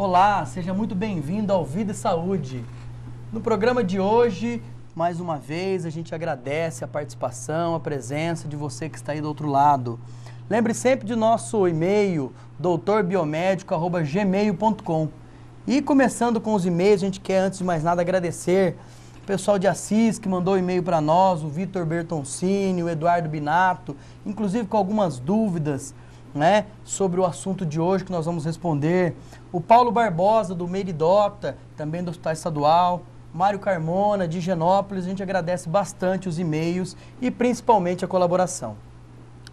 Olá, seja muito bem-vindo ao Vida e Saúde. No programa de hoje, mais uma vez, a gente agradece a participação, a presença de você que está aí do outro lado. Lembre sempre de nosso e-mail, doutorbiomédico@gmail.com. E começando com os e-mails, a gente quer, antes de mais nada, agradecer o pessoal de Assis que mandou e-mail para nós, o Vitor Bertoncini, o Eduardo Binato, inclusive com algumas dúvidas, né, sobre o assunto de hoje que nós vamos responder. O Paulo Barbosa, do Meridota, também do Hospital Estadual. Mário Carmona, de Higienópolis. A gente agradece bastante os e-mails e principalmente a colaboração.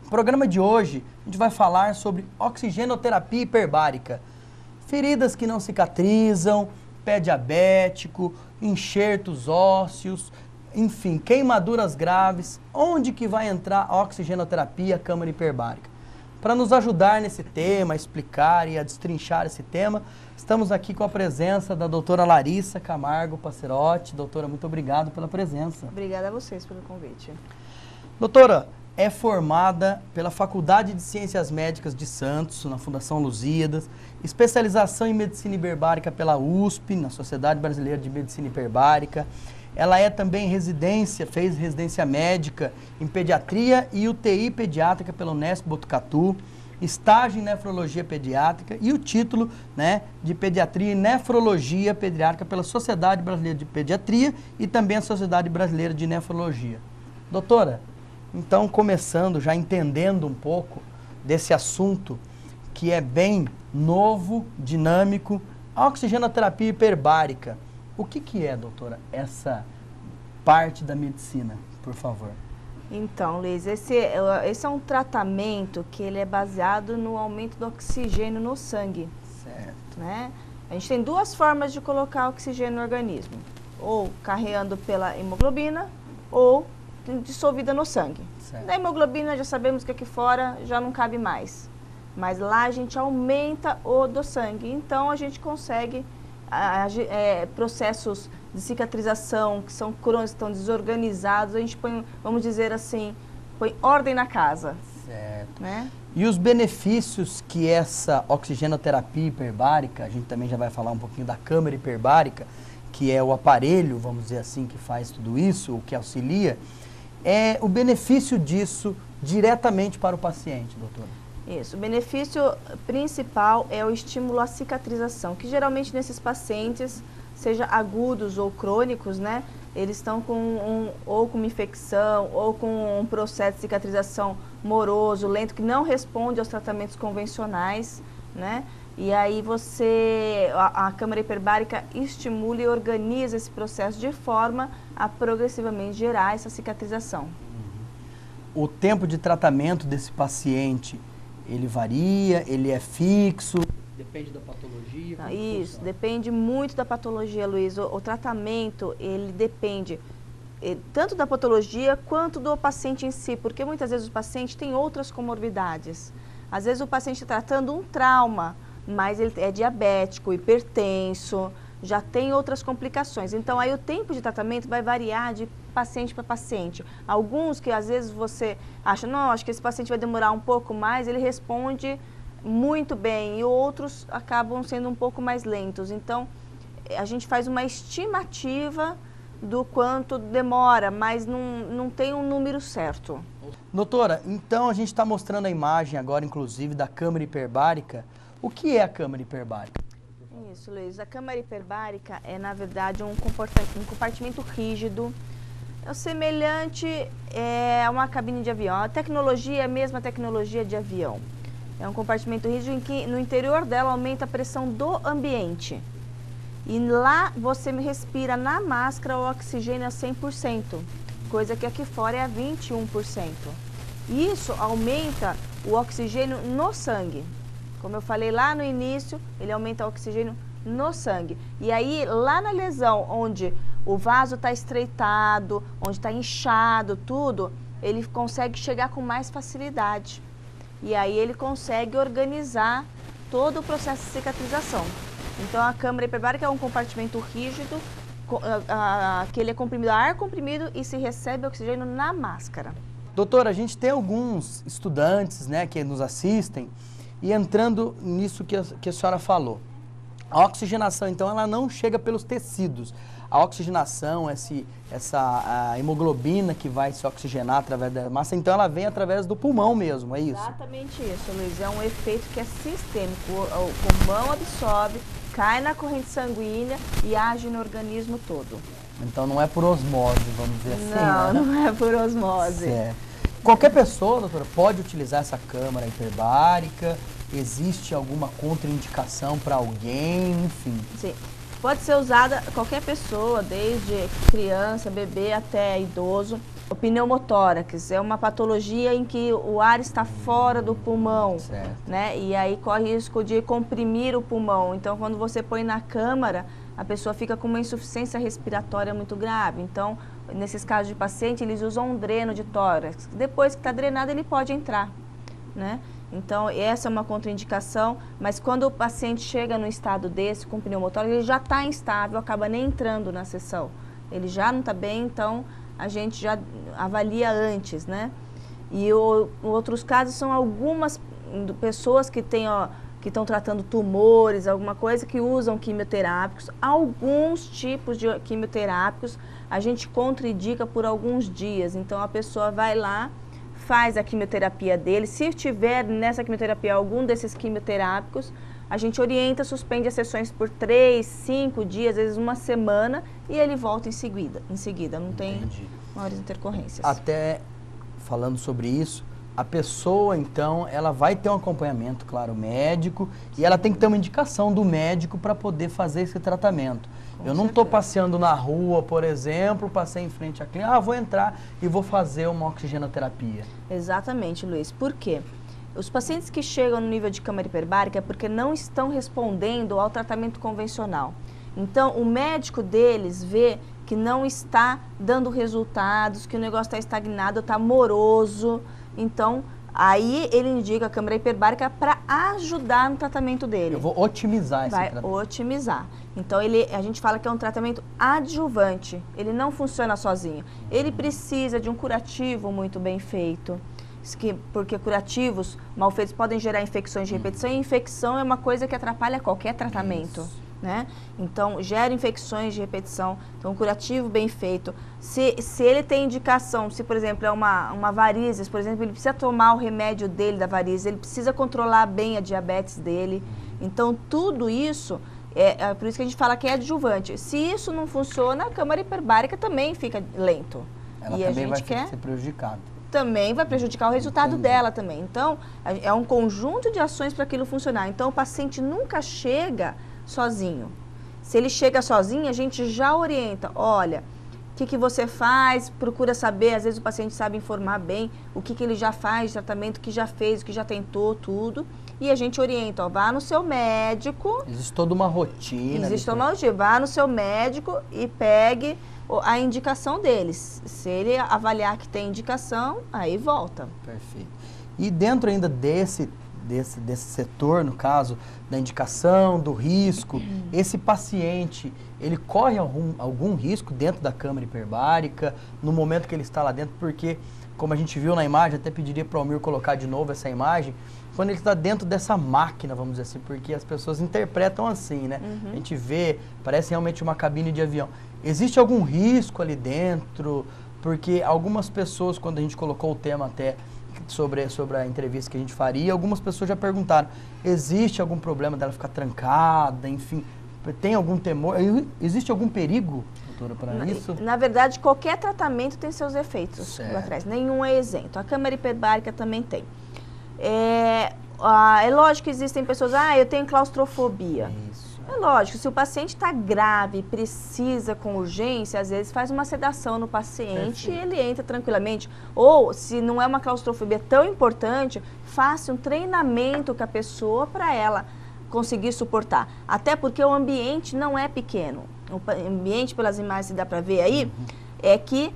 No programa de hoje, a gente vai falar sobre oxigenoterapia hiperbárica. Feridas que não cicatrizam, pé diabético, enxertos ósseos, enfim, queimaduras graves. Onde que vai entrar a oxigenoterapia, a câmara hiperbárica? Para nos ajudar nesse tema, a explicar e a destrinchar esse tema, estamos aqui com a presença da doutora Larissa Camargo Passerotti. Doutora, muito obrigado pela presença. Obrigada a vocês pelo convite. Doutora, é formada pela Faculdade de Ciências Médicas de Santos, na Fundação Lusíadas, especialização em Medicina Hiperbárica pela USP, na Sociedade Brasileira de Medicina Hiperbárica. Ela é também fez residência médica em pediatria e UTI pediátrica pela Unesp Botucatu, estágio em nefrologia pediátrica e o título, né, de pediatria e nefrologia pediátrica pela Sociedade Brasileira de Pediatria e também a Sociedade Brasileira de Nefrologia. Doutora, então começando, já entendendo um pouco desse assunto que é bem novo, dinâmico, a oxigenoterapia hiperbárica. O que é, doutora, essa parte da medicina, por favor? Então, Luiz, esse é um tratamento que ele é baseado no aumento do oxigênio no sangue. Certo. Né? A gente tem duas formas de colocar oxigênio no organismo. Ou carreando pela hemoglobina ou dissolvida no sangue. Certo. Da hemoglobina já sabemos que aqui fora já não cabe mais. Mas lá a gente aumenta o do sangue. Então a gente consegue processos de cicatrização que são crônicos, estão desorganizados, a gente põe, vamos dizer assim, põe ordem na casa. Certo. Né? E os benefícios que essa oxigenoterapia hiperbárica, a gente também já vai falar um pouquinho da câmara hiperbárica, que é o aparelho, vamos dizer assim, que faz tudo isso, o que auxilia, é o benefício disso diretamente para o paciente, doutora? Isso, o benefício principal é o estímulo à cicatrização, que geralmente nesses pacientes, seja agudos ou crônicos, né, eles estão ou com uma infecção ou com um processo de cicatrização moroso, lento, que não responde aos tratamentos convencionais, né, e aí a câmara hiperbárica estimula e organiza esse processo de forma a progressivamente gerar essa cicatrização. O tempo de tratamento desse paciente, ele varia, ele é fixo? Depende da patologia? Isso, depende muito da patologia, Luiz. O tratamento, ele depende tanto da patologia quanto do paciente em si, porque muitas vezes o paciente tem outras comorbidades. Às vezes o paciente está tratando um trauma, mas ele é diabético, hipertenso, já tem outras complicações. Então, aí o tempo de tratamento vai variar de paciente para paciente. Alguns que às vezes você acha, não, acho que esse paciente vai demorar um pouco mais, ele responde muito bem, e outros acabam sendo um pouco mais lentos. Então, a gente faz uma estimativa do quanto demora, mas não tem um número certo. Doutora, então a gente está mostrando a imagem agora, inclusive, da câmara hiperbárica. O que é a câmara hiperbárica? Isso, Luiz. A câmara hiperbárica é, na verdade, um compartimento rígido, semelhante a uma cabine de avião. A tecnologia é a mesma tecnologia de avião. É um compartimento rígido em que no interior dela aumenta a pressão do ambiente. E lá você respira na máscara o oxigênio a 100%, coisa que aqui fora é a 21%. Isso aumenta o oxigênio no sangue. Como eu falei lá no início, ele aumenta o oxigênio no sangue. E aí, lá na lesão, onde o vaso está estreitado, onde está inchado, tudo, ele consegue chegar com mais facilidade. E aí ele consegue organizar todo o processo de cicatrização. Então, a câmara hiperbárica é um compartimento rígido, que ele é comprimido a ar comprimido e se recebe oxigênio na máscara. Doutora, a gente tem alguns estudantes, né, que nos assistem, e entrando nisso que a senhora falou, A oxigenação, então, ela não chega pelos tecidos. A oxigenação, a hemoglobina que vai se oxigenar através da massa, então ela vem através do pulmão mesmo, é isso? Exatamente isso, Luiz. É um efeito que é sistêmico. O pulmão absorve, cai na corrente sanguínea e age no organismo todo. Então não é por osmose, vamos dizer assim, Não, né? não é por osmose. Certo. Qualquer pessoa, doutora, pode utilizar essa câmara hiperbárica? Existe alguma contraindicação para alguém, enfim? Sim. Pode ser usada qualquer pessoa, desde criança, bebê até idoso. O pneumotórax é uma patologia em que o ar está fora do pulmão, Certo. né? E aí corre risco de comprimir o pulmão. Então, quando você põe na câmara, a pessoa fica com uma insuficiência respiratória muito grave. Então, nesses casos de paciente, eles usam um dreno de tórax. Depois que está drenado, ele pode entrar, né? Então, essa é uma contraindicação, mas quando o paciente chega num estado desse, com pneumotórax, ele já está instável, acaba nem entrando na sessão. Ele já não está bem, então a gente já avalia antes, né? E outros casos são algumas pessoas que estão tratando tumores, alguma coisa, que usam quimioterápicos. Alguns tipos de quimioterápicos a gente contraindica por alguns dias, então a pessoa vai lá, faz a quimioterapia dele. Se tiver nessa quimioterapia algum desses quimioterápicos, a gente orienta, suspende as sessões por 3, 5 dias, às vezes uma semana, e ele volta em seguida, não tem maiores intercorrências. Até falando sobre isso, a pessoa, então, ela vai ter um acompanhamento, claro, médico, e ela tem que ter uma indicação do médico para poder fazer esse tratamento. Eu não estou passeando na rua, por exemplo, passei em frente à clínica, vou entrar e vou fazer uma oxigenoterapia. Exatamente, Luiz. Por quê? Os pacientes que chegam no nível de câmara hiperbárica é porque não estão respondendo ao tratamento convencional. Então, o médico deles vê que não está dando resultados, que o negócio está estagnado, está moroso. Então, aí ele indica a câmara hiperbárica para ajudar no tratamento dele. Eu vou otimizar esse tratamento. Vai otimizar. Então, a gente fala que é um tratamento adjuvante. Ele não funciona sozinho. Ele precisa de um curativo muito bem feito. Porque curativos mal feitos podem gerar infecções de repetição. E infecção é uma coisa que atrapalha qualquer tratamento. Isso. Né? Então, gera infecções de repetição. Então, um curativo bem feito. Se ele tem indicação, se, por exemplo, é uma varizes, por exemplo, ele precisa tomar o remédio dele da varizes, ele precisa controlar bem a diabetes dele. Então, tudo isso, é por isso que a gente fala que é adjuvante. Se isso não funciona, a câmara hiperbárica também fica lento. Ela e também a gente vai ser prejudicada. Também vai prejudicar o resultado dela também. Então, é um conjunto de ações para aquilo funcionar. Então, o paciente nunca chega sozinho. Se ele chega sozinho, a gente já orienta. Olha, o que você faz? Procura saber. Às vezes o paciente sabe informar bem o que ele já faz de tratamento, o que já fez, o que já tentou, tudo. E a gente orienta, ó, vá no seu médico. Existe toda uma rotina. Existe toda uma rotina. Vá no seu médico e pegue a indicação deles. Se ele avaliar que tem indicação, aí volta. Perfeito. E dentro ainda desse setor, no caso, da indicação, do risco, esse paciente, ele corre algum risco dentro da câmara hiperbárica, no momento que ele está lá dentro, porque, como a gente viu na imagem, até pediria para o Almir colocar de novo essa imagem, quando ele está dentro dessa máquina, vamos dizer assim, porque as pessoas interpretam assim, né? A gente vê, parece realmente uma cabine de avião. Existe algum risco ali dentro? Porque algumas pessoas, quando a gente colocou o tema até sobre a entrevista que a gente faria, algumas pessoas já perguntaram, existe algum problema dela ficar trancada, enfim, tem algum temor, existe algum perigo, doutora, para isso? Na verdade, qualquer tratamento tem seus efeitos lá atrás, nenhum é isento. A câmara hiperbárica também tem. É lógico que existem pessoas, eu tenho claustrofobia. Isso. É lógico, se o paciente está grave, precisa com urgência, às vezes faz uma sedação no paciente. Perfeito. E ele entra tranquilamente. Ou, se não é uma claustrofobia tão importante, faça um treinamento com a pessoa para ela conseguir suportar. Até porque o ambiente não é pequeno. O ambiente, pelas imagens que dá para ver aí, é que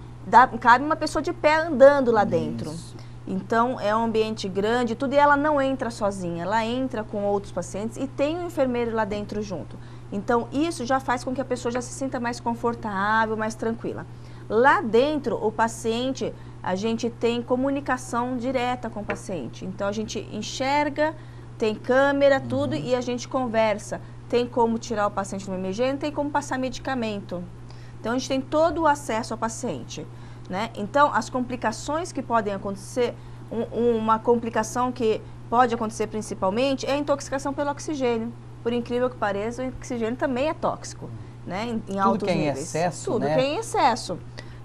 cabe uma pessoa de pé andando lá dentro. Isso. Então, é um ambiente grande, tudo, e ela não entra sozinha, ela entra com outros pacientes e tem um enfermeiro lá dentro junto. Então, isso já faz com que a pessoa já se sinta mais confortável, mais tranquila. Lá dentro, o paciente, a gente tem comunicação direta com o paciente. Então, a gente enxerga, tem câmera, tudo, e a gente conversa tem como tirar o paciente do hemogênio, tem como passar medicamento. Então, a gente tem todo o acesso ao paciente, né? Então, as complicações que podem acontecer, uma complicação que pode acontecer principalmente é a intoxicação pelo oxigênio. Por incrível que pareça, o oxigênio também é tóxico, né? Em altos níveis. Tudo que é em excesso, né? Tudo que é em excesso.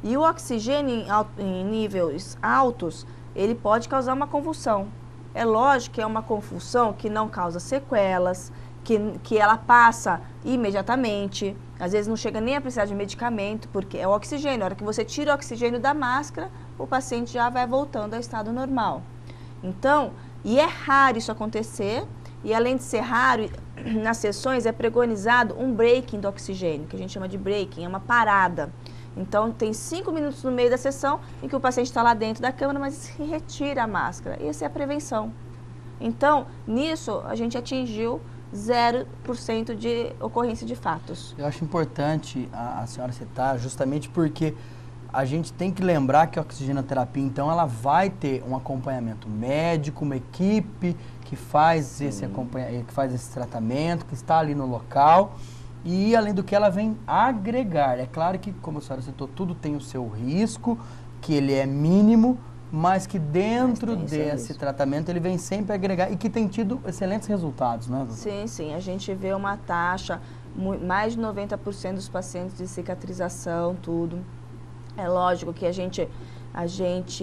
E o oxigênio em níveis altos, ele pode causar uma convulsão. É lógico que é uma convulsão que não causa sequelas, que ela passa imediatamente, às vezes não chega nem a precisar de medicamento, porque é o oxigênio. Na hora que você tira o oxigênio da máscara, o paciente já vai voltando ao estado normal. Então, e é raro isso acontecer, e além de ser raro, nas sessões é preconizado um breaking do oxigênio, que a gente chama de breaking, é uma parada. Então, tem 5 minutos no meio da sessão em que o paciente está lá dentro da câmara, mas se retira a máscara. Essa é a prevenção. Então, nisso, a gente atingiu 0% de ocorrência de fatos. Eu acho importante a senhora citar, justamente porque a gente tem que lembrar que a oxigenoterapia, então, ela vai ter um acompanhamento médico, uma equipe que faz esse tratamento, que está ali no local. E, além do que, ela vem agregar. É claro que, como a senhora citou, tudo tem o seu risco, que ele é mínimo, mas que dentro desse tratamento ele vem sempre agregar e que tem tido excelentes resultados, né, doutora? Sim, sim. A gente vê uma taxa, mais de 90% dos pacientes de cicatrização, tudo. É lógico que a gente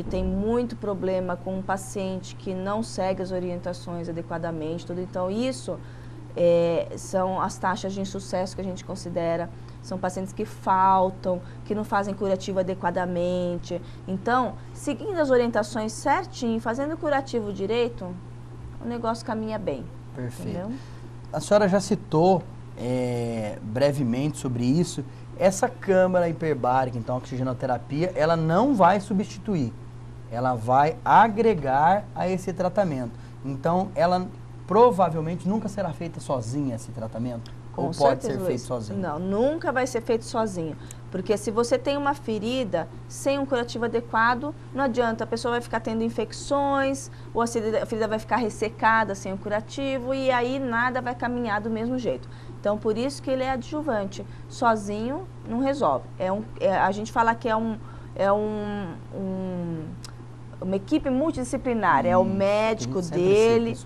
tem muito problema com um paciente que não segue as orientações adequadamente, tudo. Então, isso são as taxas de insucesso que a gente considera. São pacientes que faltam, que não fazem curativo adequadamente. Então, seguindo as orientações certinho, fazendo o curativo direito, o negócio caminha bem. Perfeito. Entendeu? A senhora já citou brevemente sobre isso. Essa câmara hiperbárica, então, a oxigenoterapia, ela não vai substituir. Ela vai agregar a esse tratamento. Então, ela provavelmente nunca será feita sozinha esse tratamento? Ou pode ser feito sozinho? Não, nunca vai ser feito sozinho. Porque se você tem uma ferida sem um curativo adequado, não adianta, a pessoa vai ficar tendo infecções, ou a ferida vai ficar ressecada sem o curativo, e aí nada vai caminhar do mesmo jeito. Então, por isso que ele é adjuvante. Sozinho não resolve. A gente fala que é uma equipe multidisciplinar, é o médico dele,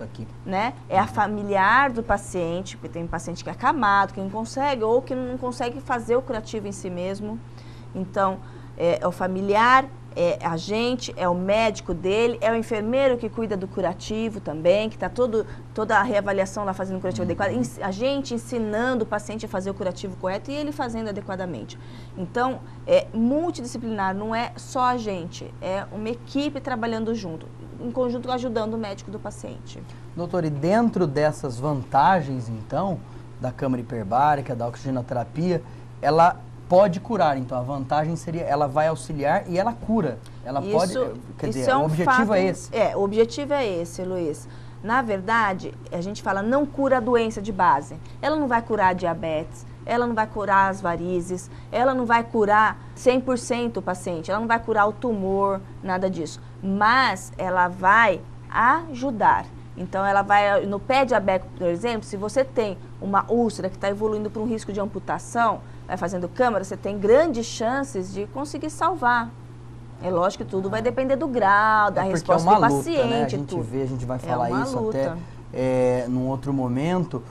né? É a familiar do paciente, porque tem um paciente que é acamado, que não consegue, ou que não consegue fazer o curativo em si mesmo. Então, é o familiar, é a gente, é o médico dele, é o enfermeiro que cuida do curativo também, que está toda a reavaliação lá fazendo o curativo adequado, a gente ensinando o paciente a fazer o curativo correto e ele fazendo adequadamente. Então, é multidisciplinar, não é só a gente, é uma equipe trabalhando junto, em conjunto ajudando o médico do paciente. Doutor, e dentro dessas vantagens, então, da câmara hiperbárica, da oxigenoterapia, ela pode curar, então a vantagem seria, ela vai auxiliar e ela cura. Ela pode, quer dizer, o objetivo é esse. O objetivo é esse, Luiz. Na verdade, a gente fala, não cura a doença de base. Ela não vai curar a diabetes, ela não vai curar as varizes, ela não vai curar 100% o paciente, ela não vai curar o tumor, nada disso. Mas ela vai ajudar. Então, ela vai, no pé diabético, por exemplo, se você tem uma úlcera que está evoluindo para um risco de amputação, vai fazendo câmara, você tem grandes chances de conseguir salvar. É lógico que tudo vai depender do grau, da resposta do paciente. Né? A gente vai falar isso luta. Até num outro momento.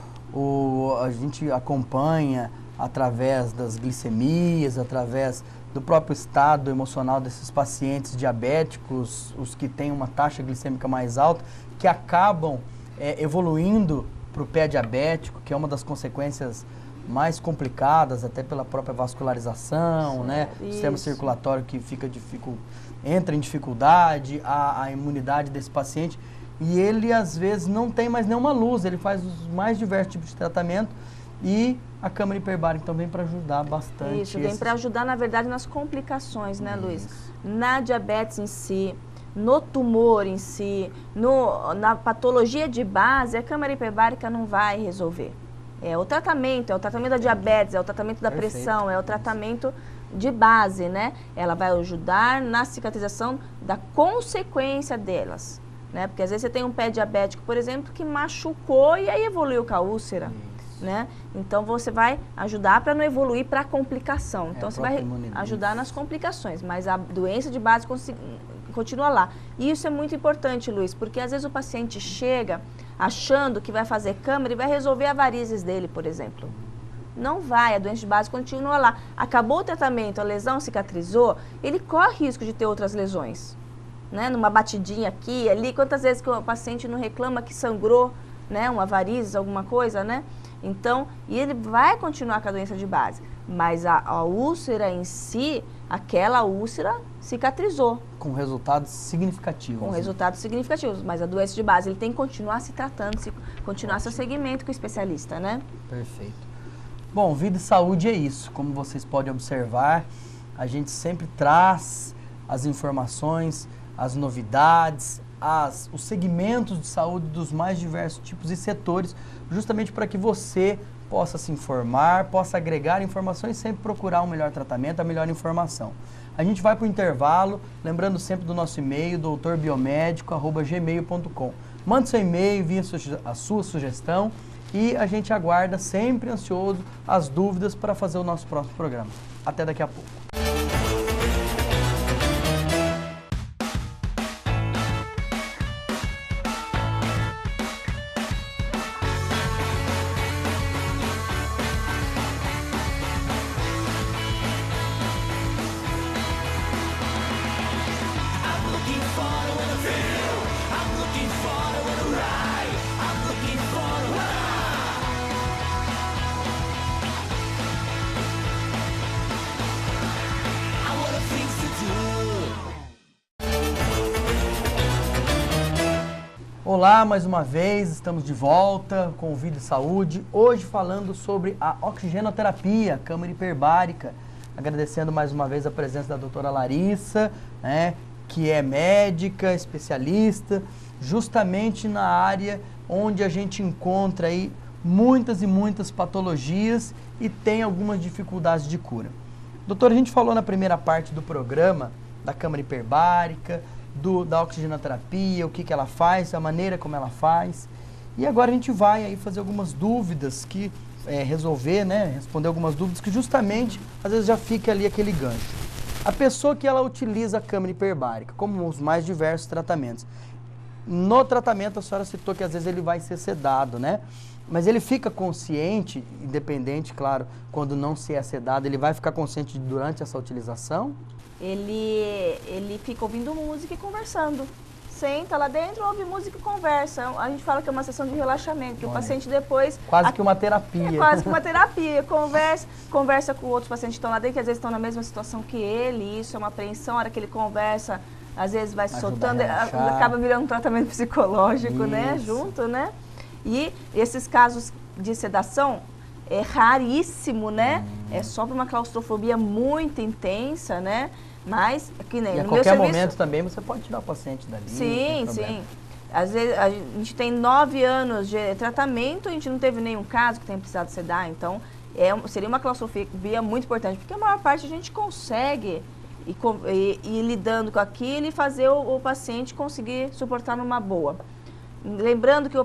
A gente acompanha através das glicemias, através do próprio estado emocional desses pacientes diabéticos, os que têm uma taxa glicêmica mais alta, que acabam evoluindo para o pé diabético, que é uma das consequências mais complicadas, até pela própria vascularização, né? O sistema circulatório que entra em dificuldade, a imunidade desse paciente, e ele às vezes não tem mais nenhuma luz, ele faz os mais diversos tipos de tratamento, e a câmara hiperbárica então vem para ajudar bastante. Isso, vem para ajudar, na verdade, nas complicações, né, Luiz? Na diabetes em si, no tumor em si, na patologia de base, a câmara hiperbárica não vai resolver. É o tratamento da diabetes, é o tratamento da pressão, é o tratamento de base, né? Ela vai ajudar na cicatrização da consequência delas, né? Porque às vezes você tem um pé diabético, por exemplo, que machucou e aí evoluiu com a úlcera. né? Então você vai ajudar para não evoluir para complicação. Então você vai imunidade. ajudar nas complicações, mas a doença de base continua lá. E isso é muito importante, Luiz, porque às vezes o paciente chega achando que vai fazer câmara e vai resolver a varizes dele, por exemplo. Não vai, a doença de base continua lá. Acabou o tratamento, a lesão cicatrizou, ele corre risco de ter outras lesões, né? Numa batidinha aqui, ali, quantas vezes que o paciente não reclama que sangrou, né? Uma varizes, alguma coisa, né? Então, e ele vai continuar com a doença de base, mas a úlcera em si, aquela úlcera cicatrizou. Com resultados significativos. Com resultados significativos, mas a doença de base, ele tem que continuar se tratando, continuar seu segmento com o especialista, né? Perfeito. Bom, Vida e Saúde é isso. Como vocês podem observar, a gente sempre traz as informações, as novidades, os segmentos de saúde dos mais diversos tipos e setores, justamente para que você possa se informar, possa agregar informações e sempre procurar um melhor tratamento, a melhor informação. A gente vai para o intervalo, lembrando sempre do nosso e-mail, doutorbiomédico@gmail.com. Mande seu e-mail, envie a sua sugestão e a gente aguarda, sempre ansioso, as dúvidas para fazer o nosso próximo programa. Até daqui a pouco. Olá, mais uma vez, estamos de volta com o Vida e Saúde, hoje falando sobre a oxigenoterapia, câmara hiperbárica, agradecendo mais uma vez a presença da doutora Larissa, né, que é médica, especialista, justamente na área onde a gente encontra aí muitas e muitas patologias e tem algumas dificuldades de cura. Doutora, a gente falou na primeira parte do programa da câmara hiperbárica, da oxigenoterapia, o que ela faz, a maneira como ela faz. E agora a gente vai aí fazer algumas dúvidas responder algumas dúvidas que justamente, às vezes já fica ali aquele gancho. A pessoa que ela utiliza a câmara hiperbárica, como os mais diversos tratamentos. No tratamento, a senhora citou que às vezes ele vai ser sedado, né? Mas ele fica consciente, independente, claro, quando não se é sedado, ele vai ficar consciente durante essa utilização? Ele fica ouvindo música e conversando. Senta lá dentro, ouve música e conversa. A gente fala que é uma sessão de relaxamento, que o paciente depois... Quase que uma terapia. É quase que uma terapia. Conversa com outros pacientes que estão lá dentro, que às vezes estão na mesma situação que ele. Isso é uma apreensão, a hora que ele conversa, às vezes vai se soltando, acaba virando um tratamento psicológico, né? Junto, né? E esses casos de sedação é raríssimo, né? É só para uma claustrofobia muito intensa, né? Mas, que nem e a no qualquer meu serviço, momento também você pode tirar o paciente dali. Sim, sim. Às vezes a gente tem 9 anos de tratamento, a gente não teve nenhum caso que tenha precisado sedar, então seria uma claustrofobia muito importante, porque a maior parte a gente consegue ir lidando com aquilo e fazer o paciente conseguir suportar numa boa. Lembrando que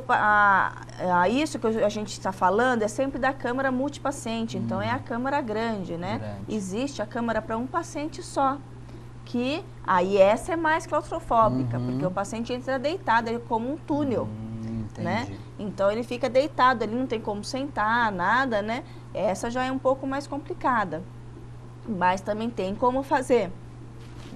isso que a gente está falando é sempre da câmara multipaciente, então é a câmara grande, né? Existe a câmara para um paciente só, que aí essa é mais claustrofóbica, porque o paciente entra deitado, é como um túnel, né? Então ele fica deitado, ele não tem como sentar, nada, né? Essa já é um pouco mais complicada, mas também tem como fazer.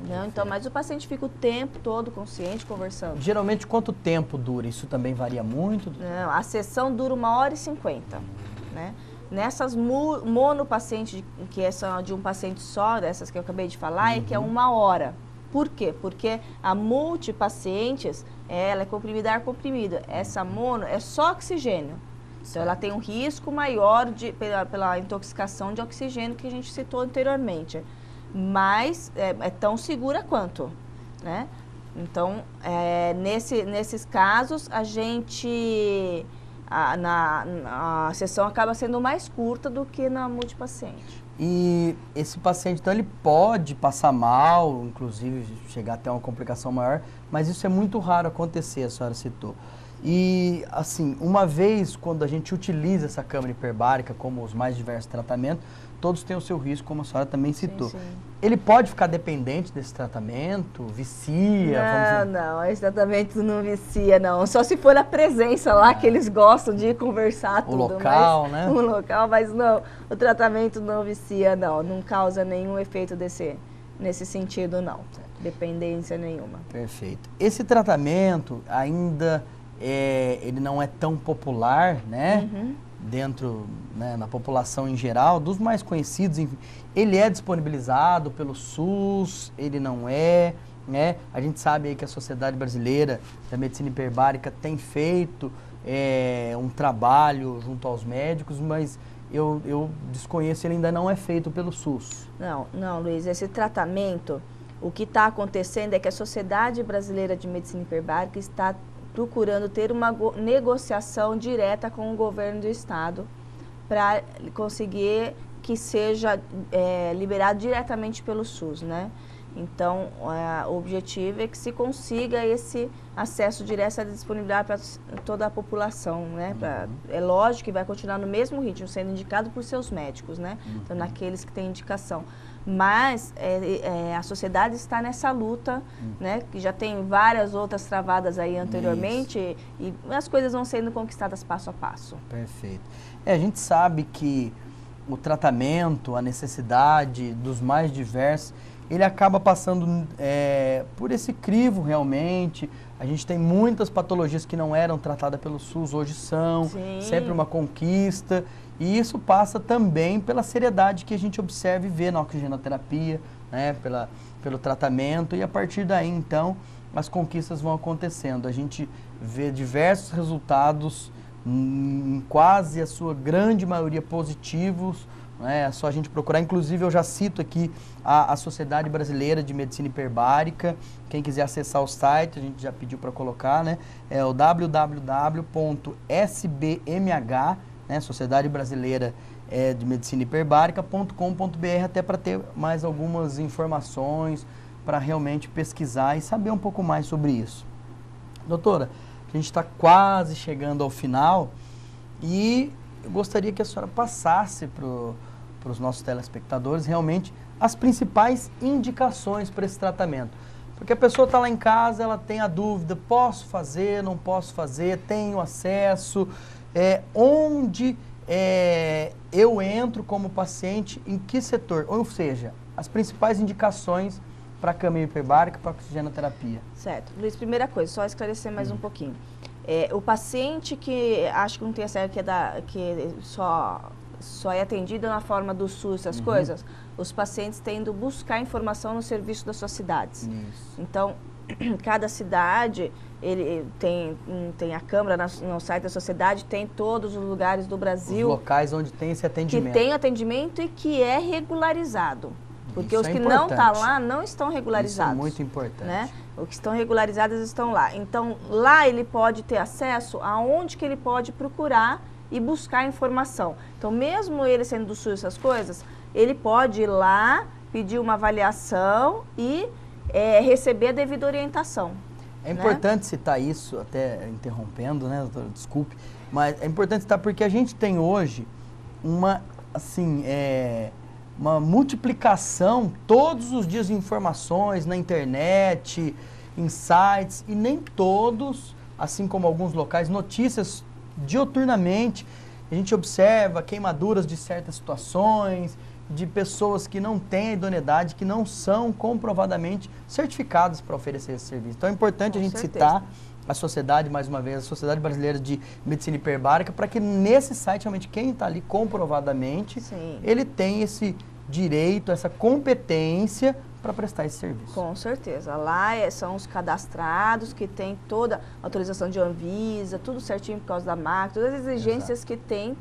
Não, então, mas o paciente fica o tempo todo consciente, conversando. Geralmente, quanto tempo dura? Isso também varia muito? Não, a sessão dura 1h50, né? Nessas monopacientes, que são de um paciente só, dessas que eu acabei de falar, é que é 1 hora. Por quê? Porque a multipacientes, ela é comprimida ar comprimido. Essa mono é só oxigênio. Então, ela tem um risco maior pela intoxicação de oxigênio que a gente citou anteriormente. Mas é tão segura quanto, né? Então, nesses casos, a sessão acaba sendo mais curta do que na multipaciente. E esse paciente, então, ele pode passar mal, inclusive chegar até uma complicação maior, mas isso é muito raro acontecer, a senhora citou. E, assim, uma vez quando a gente utiliza essa câmara hiperbárica, como os mais diversos tratamentos, todos têm o seu risco, como a senhora também citou. Sim, sim. Ele pode ficar dependente desse tratamento? Vicia? Não, esse tratamento não vicia, não. Só se for a presença lá, que eles gostam de conversar tudo. O local, mas, né? O local, mas não, o tratamento não vicia, não. Não causa nenhum efeito nesse sentido, não. Dependência nenhuma. Perfeito. Esse tratamento ainda ele não é tão popular, né? Dentro, né, na população em geral, dos mais conhecidos, enfim, ele é disponibilizado pelo SUS, ele não é, né? A gente sabe aí que a Sociedade Brasileira da Medicina Hiperbárica tem feito um trabalho junto aos médicos, mas eu desconheço, ele ainda não é feito pelo SUS. Não, Luiz, esse tratamento, o que está acontecendo é que a Sociedade Brasileira de Medicina Hiperbárica está procurando ter uma negociação direta com o governo do estado para conseguir que seja liberado diretamente pelo SUS, né? Então, o objetivo é que se consiga esse acesso direto, essa disponibilidade para toda a população, né? É lógico que vai continuar no mesmo ritmo, sendo indicado por seus médicos, né? Então, naqueles que têm indicação. Mas a sociedade está nessa luta, né? Que já tem várias outras travadas aí anteriormente e as coisas vão sendo conquistadas passo a passo. Perfeito. A gente sabe que o tratamento, a necessidade dos mais diversos, ele acaba passando por esse crivo realmente. A gente tem muitas patologias que não eram tratadas pelo SUS, hoje são. Sim. Sempre uma conquista. E isso passa também pela seriedade que a gente observa e vê na oxigenoterapia, né, pelo tratamento, e a partir daí, então, as conquistas vão acontecendo. A gente vê diversos resultados, em quase a sua grande maioria positivos, né, é só a gente procurar. Inclusive, eu já cito aqui a Sociedade Brasileira de Medicina Hiperbárica. Quem quiser acessar o site, a gente já pediu para colocar, né, é o www.sbmh, né, Sociedade Brasileira de Medicina Hiperbárica.com.br, até para ter mais algumas informações, para realmente pesquisar e saber um pouco mais sobre isso. Doutora, a gente está quase chegando ao final e eu gostaria que a senhora passasse para os nossos telespectadores realmente as principais indicações para esse tratamento. Porque a pessoa está lá em casa, ela tem a dúvida, posso fazer, não posso fazer, tenho acesso... onde eu entro como paciente, em que setor? Ou seja, as principais indicações para a câmara hiperbárica, para a oxigenoterapia. Certo. Luiz, primeira coisa, só esclarecer mais um pouquinho. O paciente que acha que não tem acesso, que só é atendido na forma do SUS, essas coisas, os pacientes tendem a buscar informação no serviço das suas cidades. Isso. Então, cada cidade... Ele tem a Câmara no site da sociedade, tem todos os lugares do Brasil. Os locais onde tem esse atendimento. Que tem atendimento e que é regularizado. Porque os que não estão lá não estão regularizados. Isso é muito importante. Né? Os que estão regularizados estão lá. Então, lá ele pode ter acesso aonde que ele pode procurar e buscar informação. Então, mesmo ele sendo do SUS, essas coisas, ele pode ir lá, pedir uma avaliação e receber a devida orientação. É importante citar isso, até interrompendo, né, doutora, desculpe, mas é importante citar porque a gente tem hoje uma multiplicação todos os dias de informações na internet, em sites, e nem todos, assim como alguns locais, notícias diuturnamente. A gente observa queimaduras de certas situações, de pessoas que não têm a idoneidade, que não são comprovadamente certificadas para oferecer esse serviço. Então é importante a gente citar a sociedade, mais uma vez, a Sociedade Brasileira de Medicina Hiperbárica, para que nesse site, realmente, quem está ali comprovadamente, ele tem esse direito, essa competência para prestar esse serviço. Com certeza. Lá são os cadastrados, que tem toda a autorização de Anvisa, tudo certinho por causa da marca, todas as exigências que tem.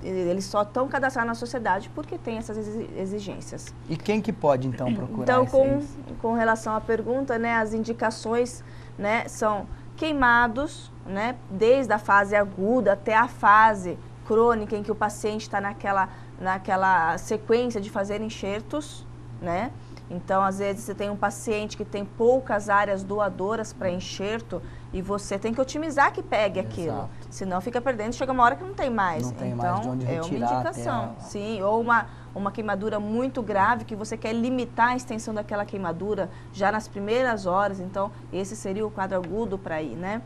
Eles só estão cadastrados na sociedade porque tem essas exigências. E quem que pode, então, procurar? Então, com relação à pergunta, né, as indicações, né, são queimados, né, desde a fase aguda até a fase crônica, em que o paciente está naquela sequência de fazer enxertos, né? Então, às vezes, você tem um paciente que tem poucas áreas doadoras para enxerto e você tem que otimizar que pegue aquilo. Exato. Senão fica perdendo, chega uma hora que não tem mais. Não tem então, mais de onde retirar. É uma indicação. Sim, ou uma queimadura muito grave que você quer limitar a extensão daquela queimadura já nas primeiras horas. Então, esse seria o quadro agudo para ir, né?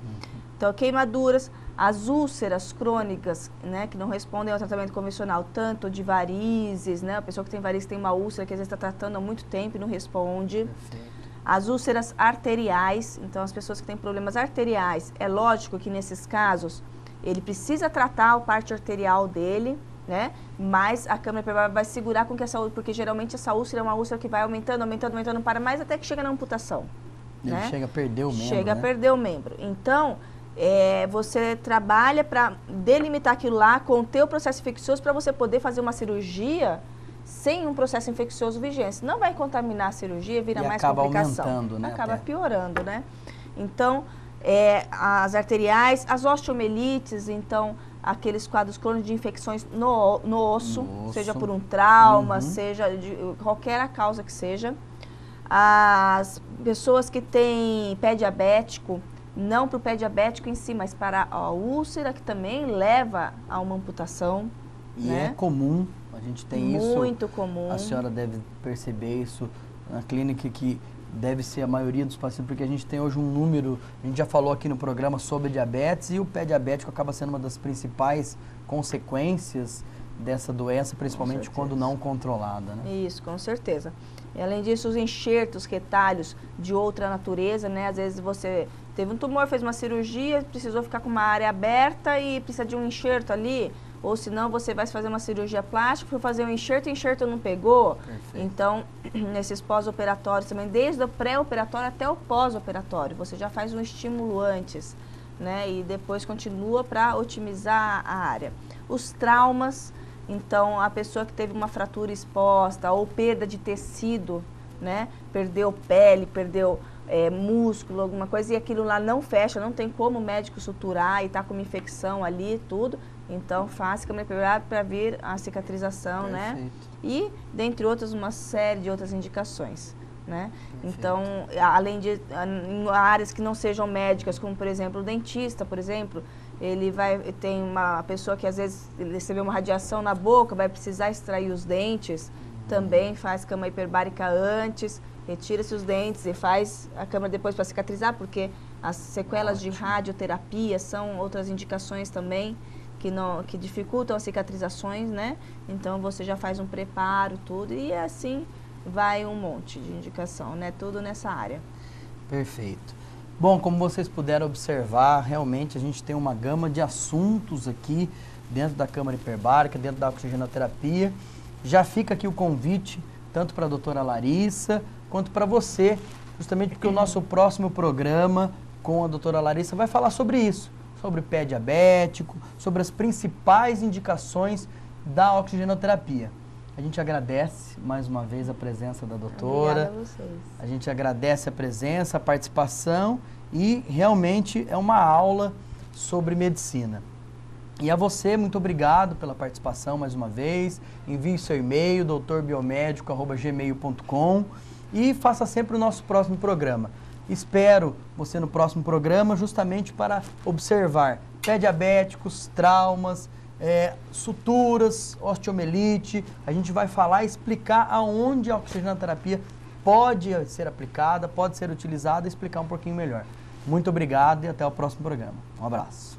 Então, queimaduras, as úlceras crônicas, né, que não respondem ao tratamento convencional, tanto de varizes, né, a pessoa que tem varizes tem uma úlcera que às vezes está tratando há muito tempo e não responde. Perfeito. As úlceras arteriais, então as pessoas que têm problemas arteriais, é lógico que nesses casos ele precisa tratar a parte arterial dele, né, mas a câmara hiperbárica vai segurar com que essa úlcera, porque geralmente essa úlcera é uma úlcera que vai aumentando, aumentando, aumentando, não para mais até que chega na amputação. Ele né? chega a perder o membro, Chega né? a perder o membro. Então, você trabalha para delimitar aquilo lá, conter o processo infeccioso para você poder fazer uma cirurgia sem um processo infeccioso vigente. Não vai contaminar a cirurgia, vira mais complicação. Acaba aumentando, né? Acaba piorando, né? Então, as arteriais, as osteomelites, então, aqueles quadros crônicos de infecções no osso, seja por um trauma, seja de qualquer a causa que seja. As pessoas que têm pé diabético, não para o pé diabético em si, mas para a úlcera, que também leva a uma amputação. E né? é comum, a gente tem isso. Muito comum. A senhora deve perceber isso na clínica, que deve ser a maioria dos pacientes, porque a gente tem hoje um número, a gente já falou aqui no programa sobre diabetes, e o pé diabético acaba sendo uma das principais consequências dessa doença, principalmente quando não controlada, né? Isso, com certeza. E além disso, os enxertos retalhos de outra natureza, né? Às vezes você teve um tumor, fez uma cirurgia, precisou ficar com uma área aberta e precisa de um enxerto ali, ou senão você vai fazer uma cirurgia plástica, foi fazer um enxerto, o enxerto não pegou. Perfeito. Então, nesses pós-operatórios também, desde o pré-operatório até o pós-operatório, você já faz um estímulo antes, né? E depois continua para otimizar a área. Os traumas, então, a pessoa que teve uma fratura exposta ou perda de tecido, né? Perdeu pele, perdeu músculo, alguma coisa, e aquilo lá não fecha, não tem como o médico suturar e está com uma infecção ali e tudo. Então, faça câmara hiperbárica para vir a cicatrização, Perfeito. né? E, dentre outras, uma série de outras indicações, né? Perfeito. Então, além de em áreas que não sejam médicas, como, por exemplo, o dentista, por exemplo, tem uma pessoa que às vezes recebeu uma radiação na boca, vai precisar extrair os dentes, também faz câmara hiperbárica antes, retira-se os dentes e faz a câmara depois para cicatrizar, porque as sequelas de radioterapia são outras indicações também que dificultam as cicatrizações, né? Então você já faz um preparo, tudo, e assim vai um monte de indicação, né? Tudo nessa área. Perfeito. Bom, como vocês puderam observar, realmente a gente tem uma gama de assuntos aqui dentro da câmara hiperbárica, dentro da oxigenoterapia. Já fica aqui o convite, tanto para a doutora Larissa, quanto para você, justamente porque o nosso próximo programa com a doutora Larissa vai falar sobre isso, sobre pé diabético, sobre as principais indicações da oxigenoterapia. A gente agradece mais uma vez a presença da doutora. Obrigada a vocês. A gente agradece a presença, a participação, e realmente é uma aula sobre medicina. E a você, muito obrigado pela participação mais uma vez. Envie seu e-mail, doutorbiomedico@gmail.com, e faça sempre o nosso próximo programa. Espero você no próximo programa, justamente para observar pé diabéticos, traumas, suturas, osteomelite. A gente vai falar e explicar aonde a oxigenoterapia pode ser aplicada, pode ser utilizada, e explicar um pouquinho melhor. Muito obrigado e até o próximo programa. Um abraço.